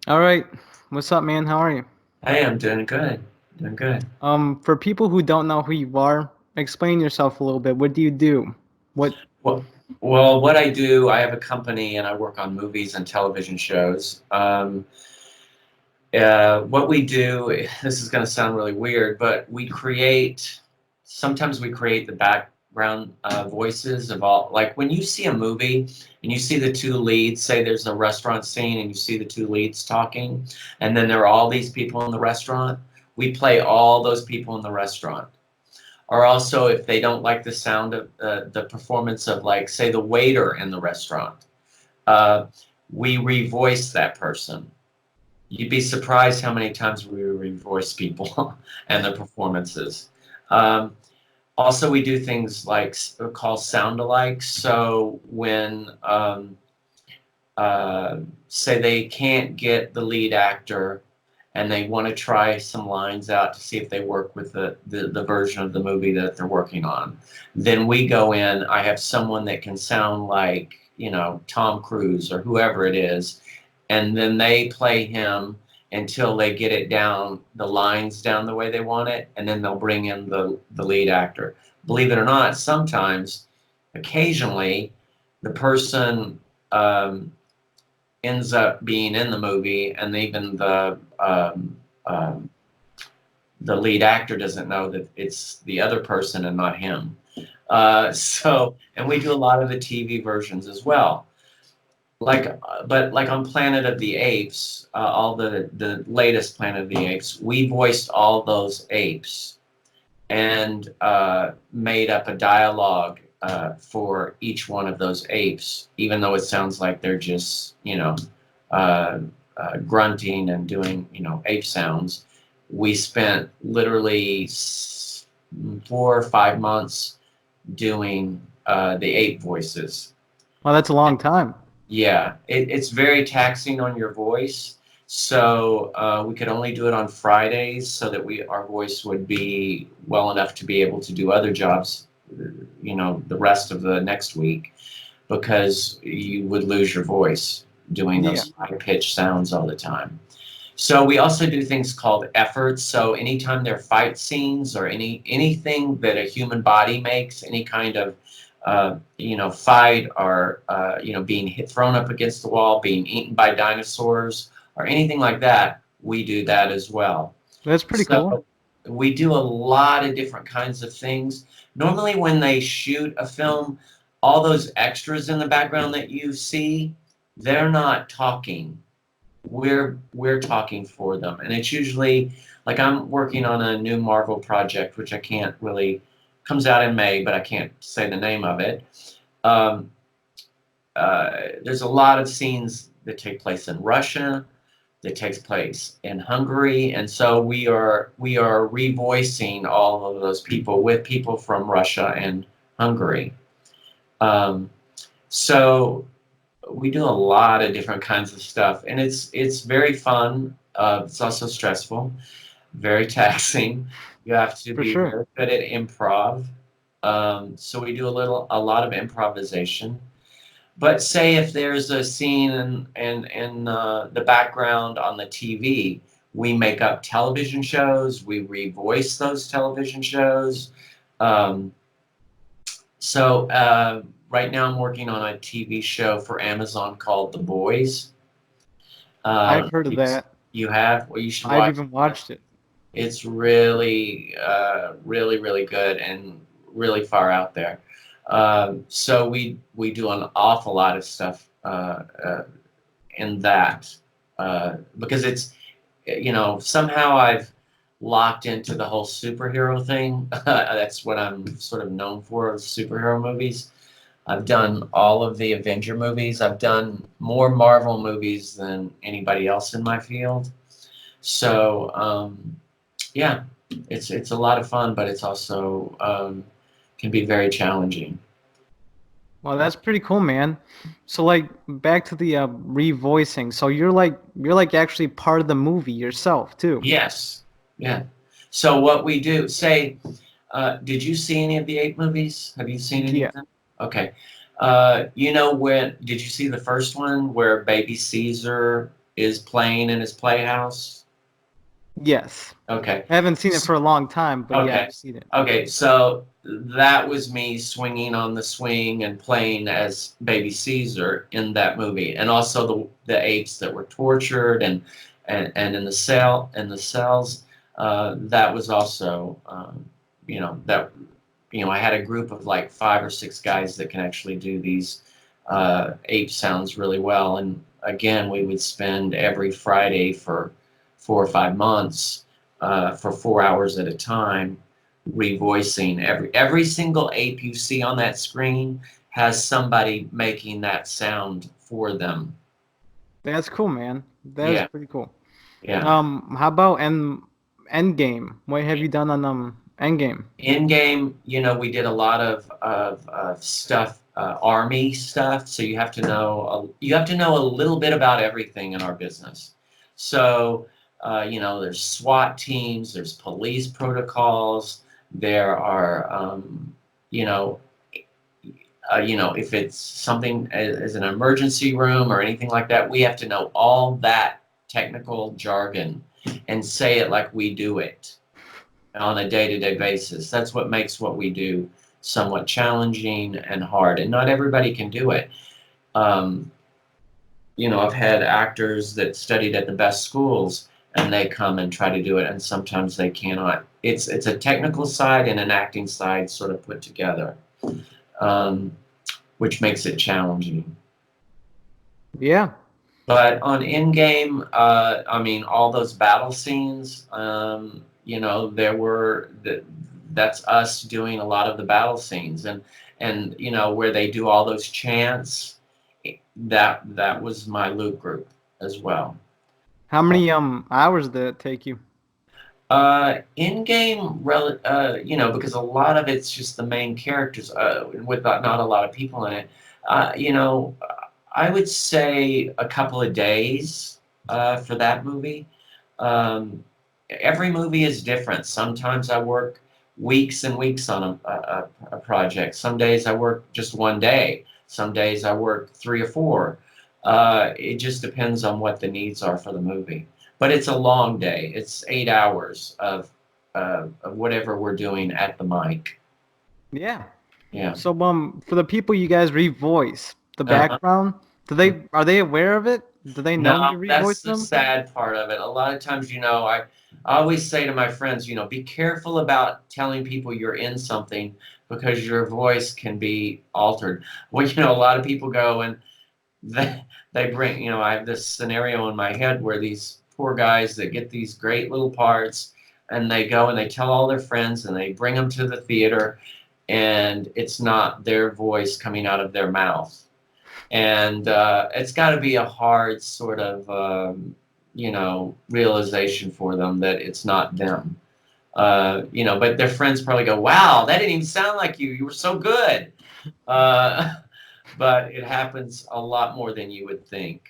All right. What's up, man? How are you? Hey, I'm doing good. Doing good. For people who don't know who you are, explain yourself a little bit. What do you do? What? Well, well, what I do, I have a company and I work on movies and television shows. What we do, this is going to sound really weird, but sometimes we create the background voices of all, like when you see a movie and you see the two leads, say there's a restaurant scene and you see the two leads talking, and then there are all these people in the restaurant, we play all those people in the restaurant. Or also if they don't like the sound of the performance of, like, say, the waiter in the restaurant, uh, we revoice that person. You'd be surprised how many times we revoice people and their performances. Um, Also, we do things like called sound alikes. So when say they can't get the lead actor and they want to try some lines out to see if they work with the version of the movie that they're working on. Then we go in, I have someone that can sound like, Tom Cruise or whoever it is, and then they play him until they get it down, the lines down the way they want it, and then they'll bring in the lead actor. Believe it or not, sometimes, occasionally, the person ends up being in the movie, and even um, the lead actor doesn't know that it's the other person and not him. And we do a lot of the TV versions as well. But like on Planet of the Apes, all the latest Planet of the Apes, we voiced all those apes and made up a dialogue for each one of those apes, even though it sounds like they're just, uh, grunting and doing, ape sounds. We spent literally 4 or 5 months doing the ape voices. Well, that's a long time. Yeah, it's very taxing on your voice. So we could only do it on Fridays so that our voice would be well enough to be able to do other jobs, the rest of the next week, because you would lose your voice doing Yeah. those high pitched sounds all the time. So we also do things called efforts. So anytime there are fight scenes or anything that a human body makes, any kind of fight or being thrown up against the wall, being eaten by dinosaurs, or anything like that, we do that as well. That's pretty cool. So we do a lot of different kinds of things. Normally, when they shoot a film, all those extras in the background that you see, they're not talking. We're talking for them, and it's usually, like, I'm working on a new Marvel project, which I can't really, comes out in May, but I can't say the name of it. Um, there's a lot of scenes that take place in Russia, that takes place in Hungary, and so we are revoicing all of those people with people from Russia and Hungary. Um, so we do a lot of different kinds of stuff, and it's very fun. It's also stressful, very taxing. You have to For be sure. very good at improv. So we do a lot of improvisation. But say if there's a scene in the background on the TV, we make up television shows. We revoice those television shows. Um, so right now I'm working on a TV show for Amazon called The Boys. I've heard of You, that. you have? Well, you should I've watch even it. watched it. It's really, really, really good and really far out there. So we do an awful lot of stuff in that because it's, somehow I've locked into the whole superhero thing. That's what I'm sort of known for, superhero movies. I've done all of the Avenger movies. I've done more Marvel movies than anybody else in my field. So yeah, it's a lot of fun, but it's also can be very challenging. Well, that's pretty cool, man. So, like, back to the revoicing. So you're like actually part of the movie yourself too. Yes, yeah. So what we do, say, did you see any of the Ape movies? Have you seen any Yeah. of them? Okay. When did you see the first one where Baby Caesar is playing in his playhouse? Yes. Okay. I haven't seen it for a long time, but yeah, Okay. I've seen it. Okay, so that was me swinging on the swing and playing as Baby Caesar in that movie, and also the apes that were tortured and in the cells. That was also that I had a group of like 5 or 6 guys that can actually do these ape sounds really well, and again we would spend every Friday for 4 or 5 months for 4 hours at a time, revoicing every single ape you see on that screen has somebody making that sound for them. That's cool, man. That is Yeah, pretty cool. yeah. How about Endgame? What have you done on Endgame? In game, we did a lot of stuff, army stuff. So you have to know a little bit about everything in our business. So there's SWAT teams, there's police protocols, there are if it's something as an emergency room or anything like that, we have to know all that technical jargon and say it like we do it on a day-to-day basis. That's what makes what we do somewhat challenging and hard, and not everybody can do it. Um, I've had actors that studied at the best schools, and they come and try to do it, and sometimes they cannot. It's a technical side and an acting side sort of put together, um, which makes it challenging. Yeah. But on in-game, all those battle scenes, that's us doing a lot of the battle scenes, and where they do all those chants, that was my loop group as well. How many hours did it take you? In-game, because a lot of it's just the main characters, with not a lot of people in it. Uh, you know, I would say a couple of days for that movie. Um, every movie is different. Sometimes I work weeks and weeks on a project. Some days I work just one day. Some days I work 3 or 4. It just depends on what the needs are for the movie. But it's a long day. It's 8 hours of whatever we're doing at the mic. Yeah. Yeah. So for the people you guys revoice the Uh-huh. background, are they aware of it? Do they No, know you that's revoice the them? sad part of it. A lot of times, I always say to my friends, be careful about telling people you're in something because your voice can be altered. Well, a lot of people go and they bring, I have this scenario in my head where these poor guys that get these great little parts and they go and they tell all their friends and they bring them to the theater and it's not their voice coming out of their mouth. And it's got to be a hard sort of realization for them that it's not them. But their friends probably go, "Wow, that didn't even sound like you. You were so good." Uh, but it happens a lot more than you would think.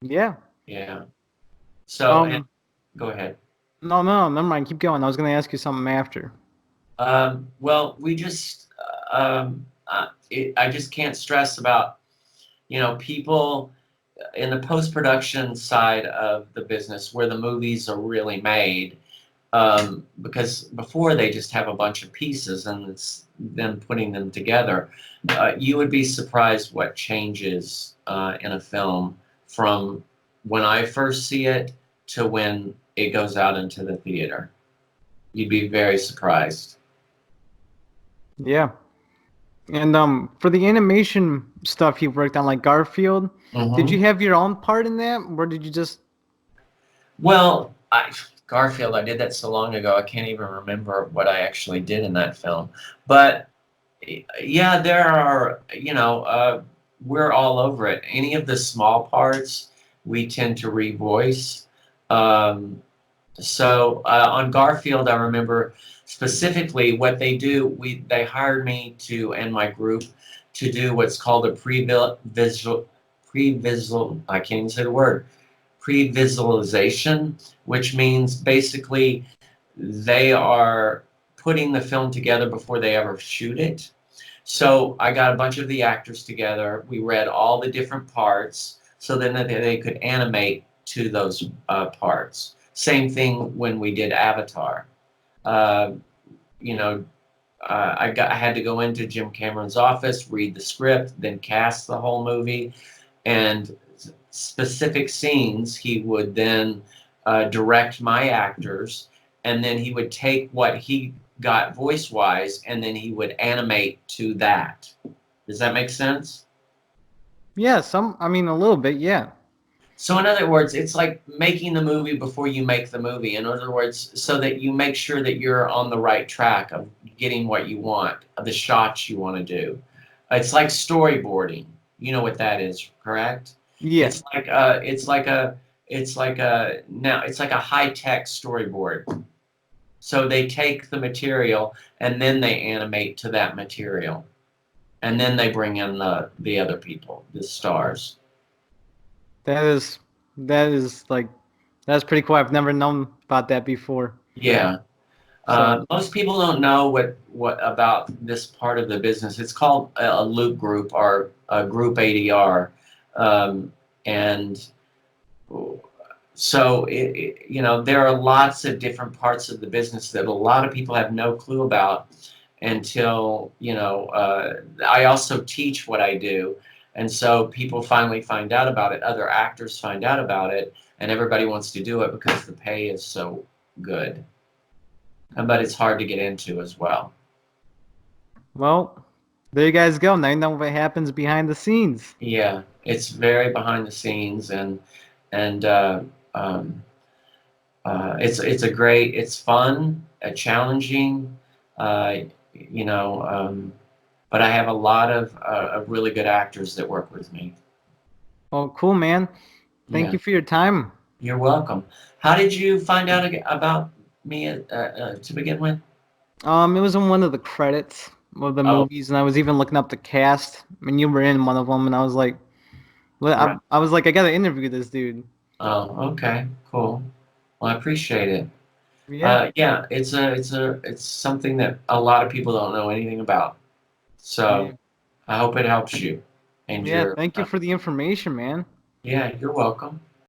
Yeah. Yeah. So, and Um. go ahead. No, no, never mind. Keep going. I was gonna ask you something after. Well, we just, I just can't stress about, people in the post-production side of the business where the movies are really made, because before they just have a bunch of pieces and it's them putting them together. You would be surprised what changes in a film from when I first see it to when it goes out into the theater. You'd be very surprised. Yeah. And for the animation stuff you worked on, like Garfield, did you Hmm. have your own part in that, or did you just? Well, Garfield, I did that so long ago, I can't even remember what I actually did in that film. But yeah, there are, we're all over it. Any of the small parts, we tend to revoice. Um, on Garfield, I remember specifically what they do. They hired me to and my group to do what's called a pre-visual. I can't even say the word, pre-visualization, which means basically they are putting the film together before they ever shoot it. So I got a bunch of the actors together. We read all the different parts. so then they could animate to those parts. Same thing when we did Avatar. Uh, you know, I had to go into Jim Cameron's office, read the script, then cast the whole movie, and specific scenes he would then direct my actors, and then he would take what he got voice wise, and then he would animate to that. Does that make sense? Yeah, I mean, a little bit, yeah. So in other words, it's like making the movie before you make the movie. In other words, so that you make sure that you're on the right track of getting what you want, of the shots you want to do. It's like storyboarding. You know what that is, correct? Yeah. It's like a high-tech storyboard. So they take the material and then they animate to that material. And then they bring in the other people, the stars. That is that is like that's pretty cool. I've never known about that before. Yeah. So, Most people don't know what about this part of the business. It's called a loop group or a group ADR, and so there are lots of different parts of the business that a lot of people have no clue about until I also teach what I do, and so people finally find out about it. Other actors find out about it, and everybody wants to do it because the pay is so good. But it's hard to get into as well. well, there you guys go. Now you know what happens behind the scenes. Yeah, it's very behind the scenes, and um, it's fun, challenging, uh, you know. But I have a lot of really good actors that work with me. Oh, cool, man. Thank Yeah, you for your time. you're welcome. How did you find out about me to begin with? It was in one of the credits of the Oh, movies, and I was even looking up the cast, and you were in one of them, and I was like, right. I was like, I gotta interview this dude. Oh, okay, cool. Well, I appreciate it. Yeah. Yeah, it's something that a lot of people don't know anything about. Yeah. So I hope it helps you. And Yeah. you're Thank you for the information, man. yeah, you're welcome.